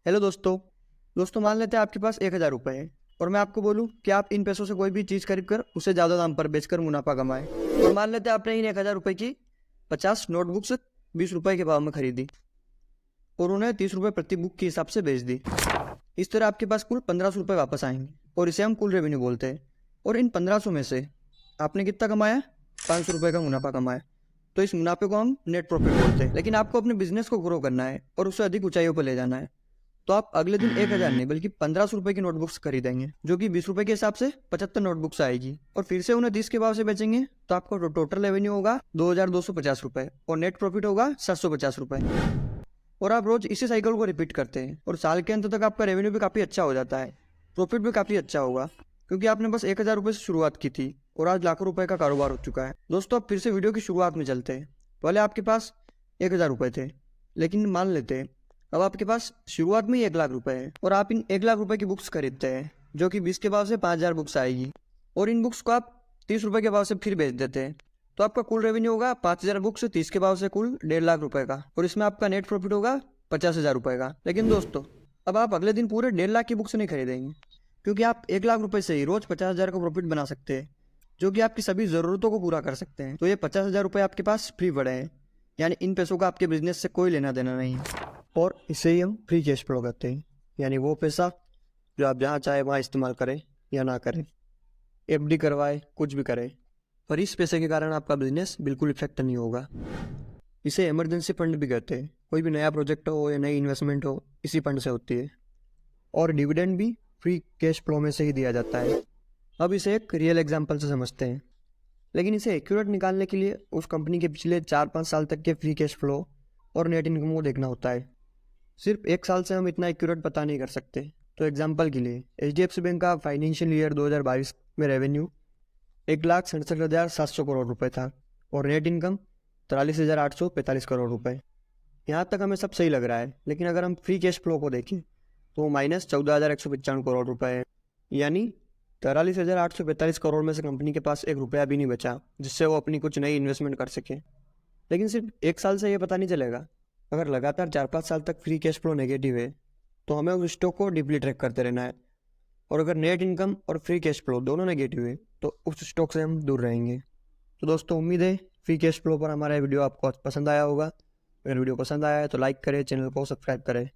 Hello दोस्तों मान लेते हैं आपके पास 1,000 रुपये है और मैं आपको बोलूं कि आप इन पैसों से कोई भी चीज़ खरीद कर उसे ज़्यादा दाम पर बेचकर मुनाफा कमाएं। और मान लेते हैं आपने इन 1,000 रुपये की 50 नोटबुक्स 20 रुपये के भाव में खरीदी और उन्हें 30 रुपये प्रति बुक के हिसाब से बेच दी। इस तरह आपके पास कुल 1,500 रुपये वापस आएंगे और इसे हम कुल रेवेन्यू बोलते हैं। और इन 1,500 में से आपने कितना कमाया? 500 रुपये का मुनाफा कमाया। तो इस मुनाफे को हम नेट प्रॉफिट बोलते हैं। लेकिन आपको अपने बिजनेस को ग्रो करना है और उसे अधिक ऊंचाइयों पर ले जाना है, तो आप अगले दिन 1,000 नहीं बल्कि 1,500 रुपये की नोटबुक्स खरीदेंगे, जो कि 20 रुपये के हिसाब से 75 नोटबुक्स आएगी और फिर से उन्हें 30 के भाव से बेचेंगे। तो आपका टोटल रेवेन्यू होगा 2,250 रुपये और नेट प्रॉफिट होगा 750 रुपये। और आप रोज इसी साइकिल को रिपीट करते हैं और साल के अंत तक आपका रेवेन्यू भी काफ़ी अच्छा हो जाता है, प्रॉफिट भी काफ़ी अच्छा होगा, क्योंकि आपने बस 1,000 रुपये से शुरुआत की थी और आज लाखों रुपए का कारोबार हो चुका है। दोस्तों, अब फिर से वीडियो की शुरुआत में चलते हैं। पहले आपके पास 1,000 रुपये थे, लेकिन मान लेते हैं अब आपके पास शुरुआत में ही 1,00,000 रुपये है और आप इन 1,00,000 रुपये की बुक्स खरीदते हैं, जो कि 20 के भाव से 5,000 बुक्स आएगी और इन बुक्स को आप 30 रुपये के भाव से फिर बेच देते हैं। तो आपका कुल रेवेन्यू होगा 5,000 बुक्स 30 के भाव से कुल 1,50,000 रुपये का और इसमें आपका नेट प्रॉफिट होगा 50,000 रुपये का। लेकिन दोस्तों, अब आप अगले दिन पूरे 1,50,000 की बुक्स नहीं खरीदेंगे, क्योंकि आप 1,00,000 रुपये से ही रोज 50,000 का प्रॉफिट बना सकते हैं, जो कि आपकी सभी ज़रूरतों को पूरा कर सकते हैं। तो ये 50,000 रुपये आपके पास फ्री पड़े हैं, यानी इन पैसों का आपके बिजनेस से कोई लेना देना नहीं है। और इसे ही हम फ्री कैश फ्लो करते हैं, यानी वो पैसा जो आप जहाँ चाहे वहाँ इस्तेमाल करें या ना करें, एफडी करवाए, कुछ भी करें, पर इस पैसे के कारण आपका बिजनेस बिल्कुल इफेक्ट नहीं होगा। इसे इमरजेंसी फंड भी कहते हैं। कोई भी नया प्रोजेक्ट हो या नई इन्वेस्टमेंट हो, इसी फंड से होती है। और डिविडेंड भी फ्री कैश फ्लो में से ही दिया जाता है। अब इसे एक रियल एग्जांपल से समझते हैं। लेकिन इसे एक्यूरेट निकालने के लिए उस कंपनी के पिछले 4-5 साल तक के फ्री कैश फ्लो और नेट इनकम को देखना होता है। सिर्फ 1 साल से हम इतना एक्यूरेट पता नहीं कर सकते। तो एग्जांपल के लिए HDFC बैंक का फाइनेंशियल ईयर 2022 में रेवेन्यू 1,67,700 करोड़ रुपये था और नेट इनकम 43,845 करोड़ रुपये। यहाँ तक हमें सब सही लग रहा है, लेकिन अगर हम फ्री कैश फ्लो को देखें तो वो -14,195 करोड़ रुपये है, यानी 43,845 करोड़ में से कंपनी के पास 1 रुपया भी नहीं बचा जिससे वो अपनी कुछ नई इन्वेस्टमेंट कर सके। लेकिन सिर्फ 1 साल से ये पता नहीं चलेगा। अगर लगातार 4-5 साल तक फ्री कैश फ्लो नेगेटिव है तो हमें उस स्टॉक को डीपली ट्रैक करते रहना है। और अगर नेट इनकम और फ्री कैश फ्लो दोनों नेगेटिव है तो उस स्टॉक से हम दूर रहेंगे। तो दोस्तों, उम्मीद है फ्री कैश फ्लो पर हमारा वीडियो आपको पसंद आया होगा। अगर वीडियो पसंद आया है तो लाइक करें, चैनल को सब्सक्राइब करें।